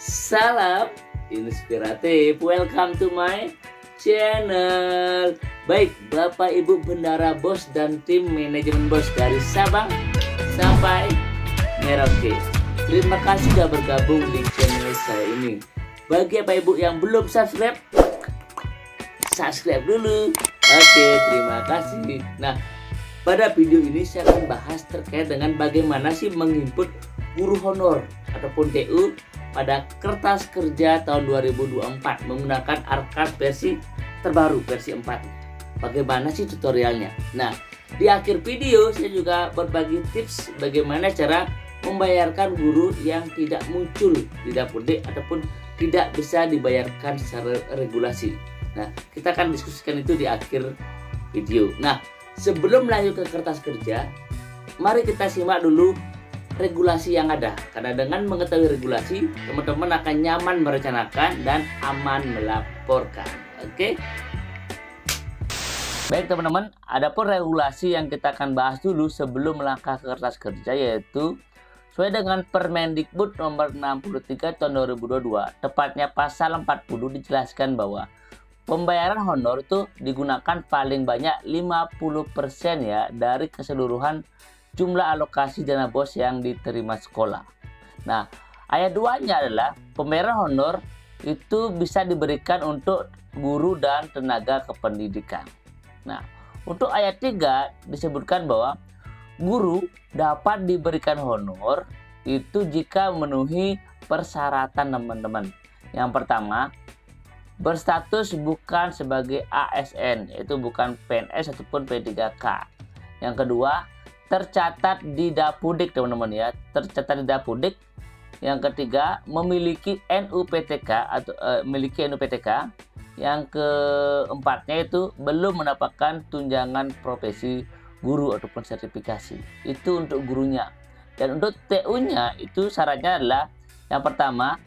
Salam inspiratif, welcome to my channel. Baik, Bapak Ibu Bendara Bos dan tim manajemen Bos dari Sabang sampai Merauke, terima kasih sudah bergabung di channel saya ini. Bagi Bapak Ibu yang belum subscribe, subscribe dulu. Oke, terima kasih. Nah, pada video ini saya akan bahas terkait dengan bagaimana sih menginput guru honor ataupun TU pada kertas kerja tahun 2024 menggunakan Arkas versi terbaru, versi 4. Bagaimana sih tutorialnya? Nah, di akhir video saya juga berbagi tips bagaimana cara membayarkan guru yang tidak muncul di dapur D ataupun tidak bisa dibayarkan secara regulasi. Nah, kita akan diskusikan itu di akhir video. Nah, sebelum lanjut ke kertas kerja, mari kita simak dulu regulasi yang ada. Karena dengan mengetahui regulasi, teman-teman akan nyaman merencanakan dan aman melaporkan. Oke? Baik teman-teman, adapun regulasi yang kita akan bahas dulu sebelum melangkah ke kertas kerja, yaitu sesuai dengan Permendikbud nomor 63 tahun 2022, tepatnya pasal 40 dijelaskan bahwa pembayaran honor itu digunakan paling banyak 50% ya dari keseluruhan jumlah alokasi dana BOS yang diterima sekolah. Nah, ayat 2-nya adalah pembayaran honor itu bisa diberikan untuk guru dan tenaga kependidikan. Nah, untuk ayat 3 disebutkan bahwa guru dapat diberikan honor itu jika memenuhi persyaratan teman-teman. Yang pertama, berstatus bukan sebagai ASN, yaitu bukan PNS ataupun P3K. Yang kedua, tercatat di Dapudik teman-teman ya, tercatat di Dapudik. Yang ketiga, memiliki NUPTK atau memiliki NUPTK. Yang keempatnya itu belum mendapatkan tunjangan profesi guru ataupun sertifikasi. Itu untuk gurunya. Dan untuk TU-nya itu syaratnya adalah yang pertama,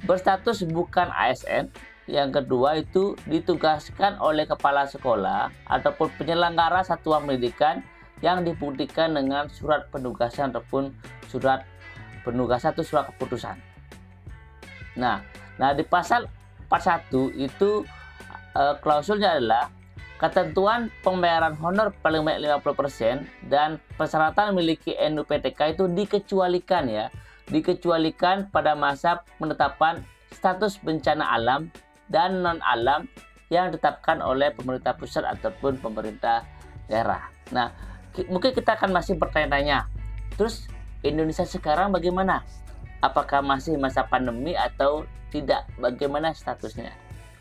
berstatus bukan ASN. Yang kedua itu ditugaskan oleh kepala sekolah ataupun penyelenggara satuan pendidikan yang dibuktikan dengan surat penugasan ataupun surat penugasan atau surat keputusan. Nah di pasal 41 itu klausulnya adalah ketentuan pembayaran honor paling banyak 50% dan persyaratan memiliki NUPTK itu dikecualikan ya, dikecualikan pada masa penetapan status bencana alam dan non alam yang ditetapkan oleh pemerintah pusat ataupun pemerintah daerah. Nah, mungkin kita akan masih bertanya-tanya, terus Indonesia sekarang bagaimana? Apakah masih masa pandemi atau tidak? Bagaimana statusnya?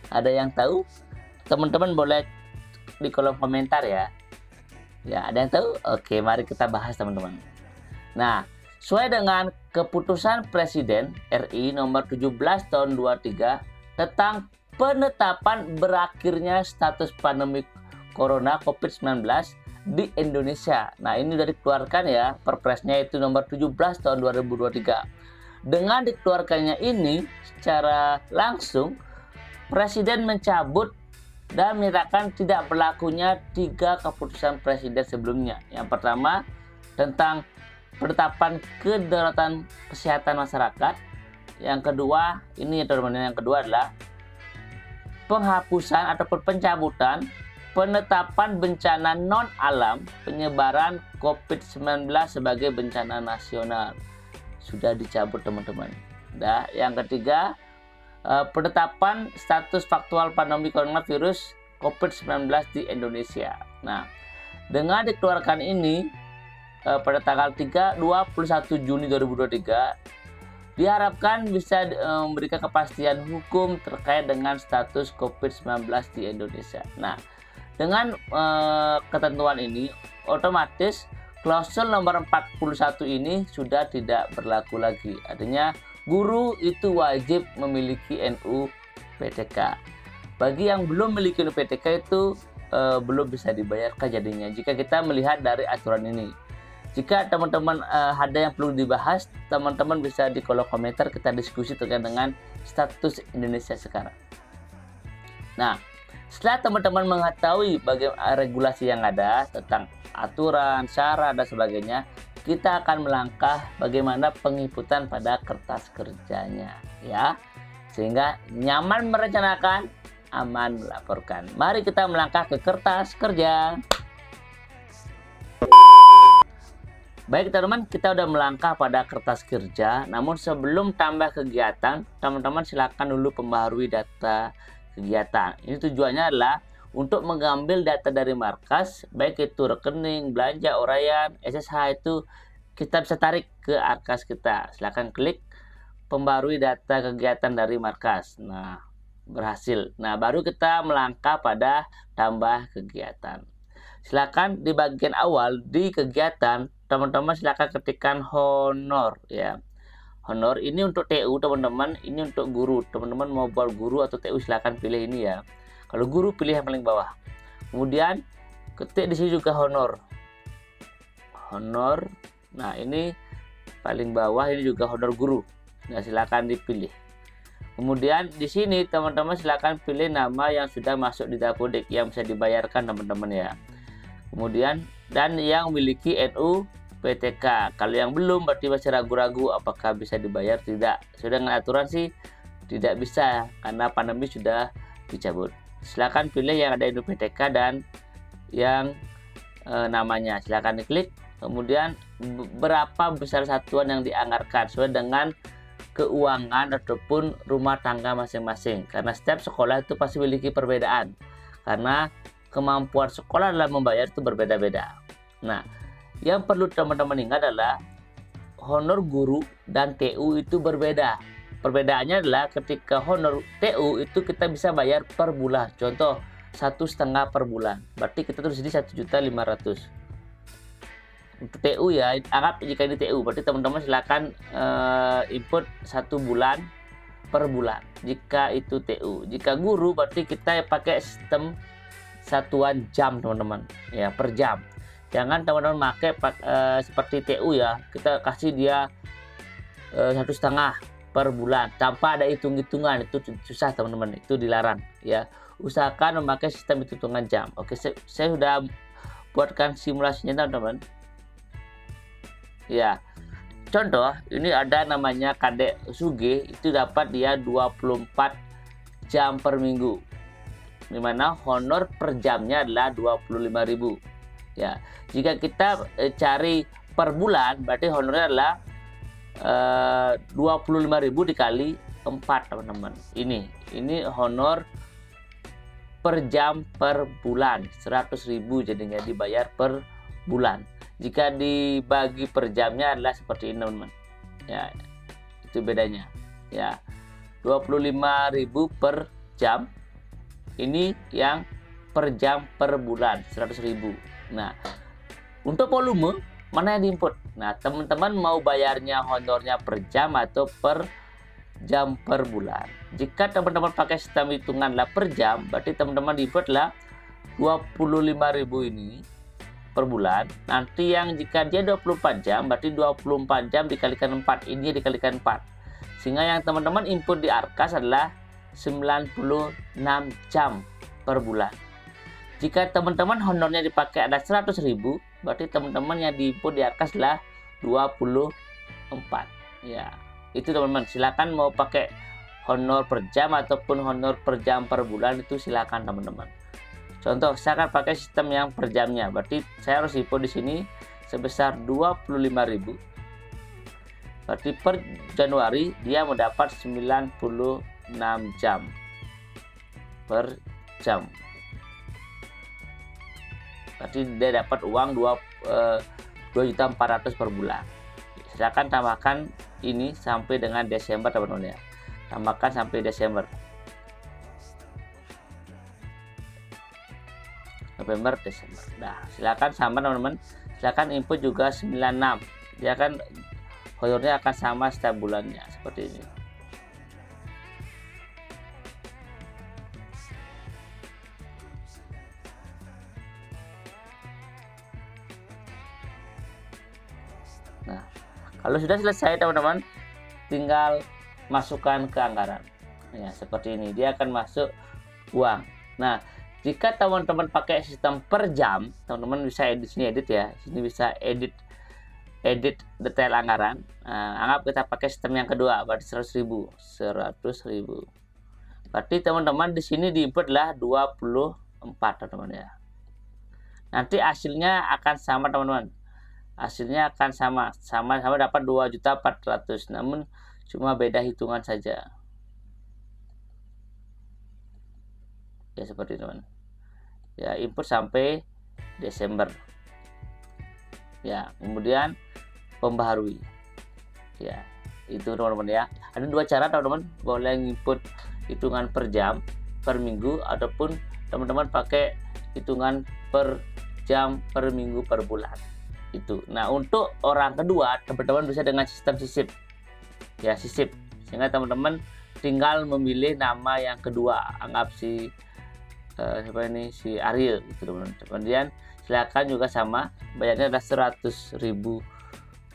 Ada yang tahu? Teman-teman boleh di kolom komentar ya. Ya, ada yang tahu? Oke, mari kita bahas teman-teman. Nah, sesuai dengan keputusan Presiden RI nomor 17 tahun 23 tentang penetapan berakhirnya status pandemi Corona COVID-19 di Indonesia. Nah, ini sudah dikeluarkan ya, perpresnya itu nomor 17 tahun 2023. Dengan dikeluarkannya ini secara langsung, Presiden mencabut dan menyatakan tidak berlakunya 3 keputusan Presiden sebelumnya. Yang pertama, tentang penetapan kedaruratan kesehatan masyarakat. Yang kedua, ini teman-teman, yang kedua adalah penghapusan ataupun pencabutan penetapan bencana non-alam penyebaran COVID-19 sebagai bencana nasional. Sudah dicabut teman-teman. Nah, yang ketiga, penetapan status faktual pandemi coronavirus COVID-19 di Indonesia. Nah, dengan dikeluarkan ini pada tanggal 21 Juni 2023, diharapkan bisa memberikan kepastian hukum terkait dengan status COVID-19 di Indonesia. Nah, dengan ketentuan ini, otomatis klausul nomor 41 ini sudah tidak berlaku lagi. Artinya, guru itu wajib memiliki NUPTK. Bagi yang belum memiliki NUPTK itu belum bisa dibayarkan jadinya jika kita melihat dari aturan ini. Jika teman-teman ada yang perlu dibahas, teman-teman bisa di kolom komentar, kita diskusi terkait dengan status Indonesia sekarang. Nah, setelah teman-teman mengetahui bagaimana regulasi yang ada tentang aturan, syarat dan sebagainya, kita akan melangkah bagaimana penginputan pada kertas kerjanya ya. Sehingga nyaman merencanakan, aman melaporkan. Mari kita melangkah ke kertas kerja. Baik teman-teman, kita udah melangkah pada kertas kerja. Namun sebelum tambah kegiatan, teman-teman silakan dulu pembaharui data kegiatan. Ini tujuannya adalah untuk mengambil data dari markas, baik itu rekening, belanja, uraian, SSH, itu kita bisa tarik ke Arkas kita. Silakan klik pembaharui data kegiatan dari markas. Nah, berhasil. Nah, baru kita melangkah pada tambah kegiatan. Silakan di bagian awal di kegiatan, teman-teman silakan ketikkan honor ya. Honor ini untuk TU teman-teman, ini untuk guru. Teman-teman mau buat guru atau TU silakan pilih ini ya. Kalau guru pilih yang paling bawah. Kemudian ketik di sini juga honor. Honor. Nah, ini paling bawah ini juga honor guru. Nah, silakan dipilih. Kemudian di sini teman-teman silakan pilih nama yang sudah masuk di Dapodik yang bisa dibayarkan teman-teman ya. Kemudian dan yang memiliki NU PTK. Kalau yang belum berarti masih ragu-ragu apakah bisa dibayar tidak. Sudah dengan aturan sih tidak bisa karena pandemi sudah dicabut. Silakan pilih yang ada NU PTK dan yang namanya. Silakan diklik. Kemudian berapa besar satuan yang dianggarkan sesuai dengan keuangan ataupun rumah tangga masing-masing. Karena setiap sekolah itu pasti memiliki perbedaan. Karena kemampuan sekolah dalam membayar itu berbeda-beda. Nah, yang perlu teman-teman ingat adalah honor guru dan TU itu berbeda. Perbedaannya adalah ketika honor TU itu kita bisa bayar per bulan. Contoh 1,5 per bulan. Berarti kita tulis di 1.500.000. Untuk TU ya, anggap jika ini TU, berarti teman-teman silakan input 1 bulan per bulan. Jika itu TU. Jika guru berarti kita pakai sistem satuan jam teman-teman ya, per jam. Jangan teman-teman pakai seperti TU ya, kita kasih dia 1,5 per bulan tanpa ada hitung-hitungan. Itu susah teman-teman, itu dilarang ya. Usahakan memakai sistem hitungan jam. Oke, saya sudah buatkan simulasinya teman-teman ya. Contoh ini ada namanya Kadek Suge, itu dapat dia 24 jam per minggu, dimana honor per jamnya adalah 25.000 ya. Jika kita cari per bulan berarti honornya adalah 25.000 dikali 4 teman-teman. Ini honor per jam per bulan 100.000 jadinya dibayar per bulan. Jika dibagi per jamnya adalah seperti ini teman-teman ya, itu bedanya ya. 25.000 per jam. Ini yang per jam per bulan 100.000. Nah, untuk volume mana yang diinput? Nah, teman-teman mau bayarnya honornya per jam atau per jam per bulan. Jika teman-teman pakai sistem hitungan lah per jam, berarti teman-teman diinput lah 25.000 ini per bulan. Nanti yang jika dia 24 jam berarti 24 jam dikalikan 4, ini dikalikan 4. Sehingga yang teman-teman input di Arkas adalah 96 jam per bulan. Jika teman-teman honornya dipakai ada 100.000, berarti teman-teman yang diinput di Arkas adalah 24 ya. Itu teman-teman, silakan mau pakai honor per jam ataupun honor per jam per bulan, itu silakan teman-teman. Contoh saya akan pakai sistem yang per jamnya, berarti saya harus input di sini sebesar 25.000. Berarti per Januari dia mendapat 96 jam per jam. Berarti dia dapat uang 2.400.000 per bulan. Silakan tambahkan ini sampai dengan Desember teman-teman ya. Tambahkan sampai Desember. November, Desember. Nah, silakan sama teman-teman. Silakan input juga 96. Dia akan honornya akan sama setiap bulannya seperti ini. Nah, kalau sudah selesai teman-teman, tinggal masukkan ke anggaran. Ya, seperti ini. Dia akan masuk uang. Nah, jika teman-teman pakai sistem per jam, teman-teman bisa edit sini, edit ya. Sini bisa edit edit detail anggaran. Anggap kita pakai sistem yang kedua, berarti 100.000. Berarti teman-teman di sini diinput lah 24 teman-teman ya. Nanti hasilnya akan sama teman-teman. Hasilnya akan sama dapat 2.400.000, namun cuma beda hitungan saja. Ya seperti itu teman. Ya input sampai Desember. Ya, kemudian pembaharui. Ya, itu teman-teman ya. Ada dua cara teman-teman, boleh input hitungan per jam, per minggu, ataupun teman-teman pakai hitungan per jam, per minggu, per bulan. Itu. Nah, untuk orang kedua, teman-teman bisa dengan sistem sisip. Ya, sisip. Sehingga teman-teman tinggal memilih nama yang kedua. Anggap si siapa ini, si Ariel gitu teman-teman. Kemudian silakan juga sama, bayarnya ada 100.000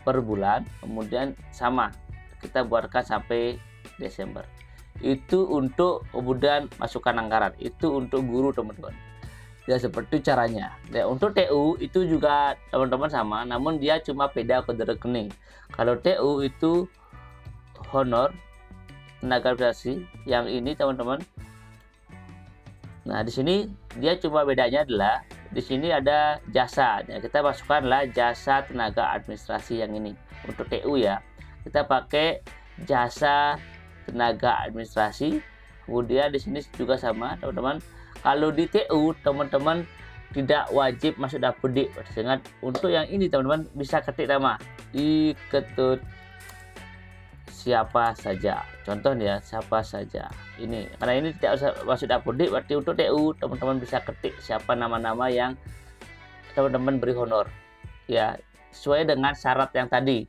per bulan. Kemudian sama, kita buatkan sampai Desember. Itu untuk kemudian masukkan anggaran. Itu untuk guru teman-teman. Ya seperti caranya. Ya, untuk TU itu juga teman-teman sama, namun dia cuma beda kode rekening. Kalau TU itu honor tenaga administrasi, yang ini teman-teman. Nah, di sini dia cuma bedanya adalah di sini ada jasa. Ya, kita masukkanlah jasa tenaga administrasi yang ini. Untuk TU ya, kita pakai jasa tenaga administrasi. Kemudian di sini juga sama, teman-teman. Kalau di TU, teman-teman tidak wajib masuk dapur D. Dengan untuk yang ini, teman-teman bisa ketik nama Iketut siapa saja. Contohnya siapa saja. Ini karena ini tidak usah masuk dapur D, berarti untuk TU teman-teman bisa ketik siapa nama-nama yang teman-teman beri honor. Ya, sesuai dengan syarat yang tadi.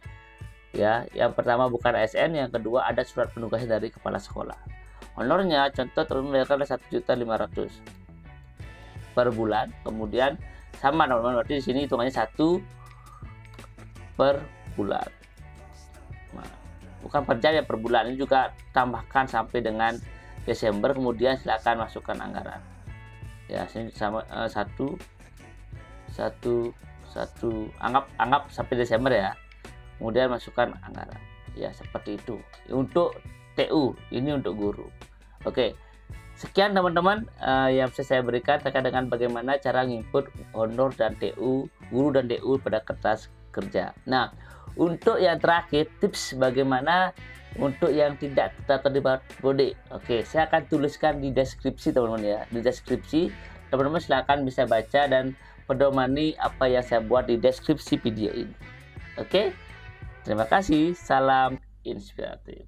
Ya, yang pertama bukan ASN, yang kedua ada surat penugasan dari kepala sekolah. Honornya contoh teman-teman bayarkan 1.500.000 per bulan. Kemudian sama teman-teman, berarti di sini hitungannya 1 per bulan. Nah, bukan per jam ya, per bulan. Ini juga tambahkan sampai dengan Desember, kemudian silakan masukkan anggaran. Ya, sini sama 1 anggap sampai Desember ya. Kemudian masukkan anggaran. Ya, seperti itu. Untuk TU, ini untuk guru. Oke. Sekian teman-teman yang bisa saya berikan terkait dengan bagaimana cara nginput honor dan TU, guru dan TU pada kertas kerja. Nah, untuk yang terakhir, tips bagaimana untuk yang tidak terdaftar di Bode. Oke, saya akan tuliskan di deskripsi teman-teman ya. Di deskripsi, teman-teman silahkan bisa baca dan pedomani apa yang saya buat di deskripsi video ini. Oke, terima kasih. Salam inspiratif.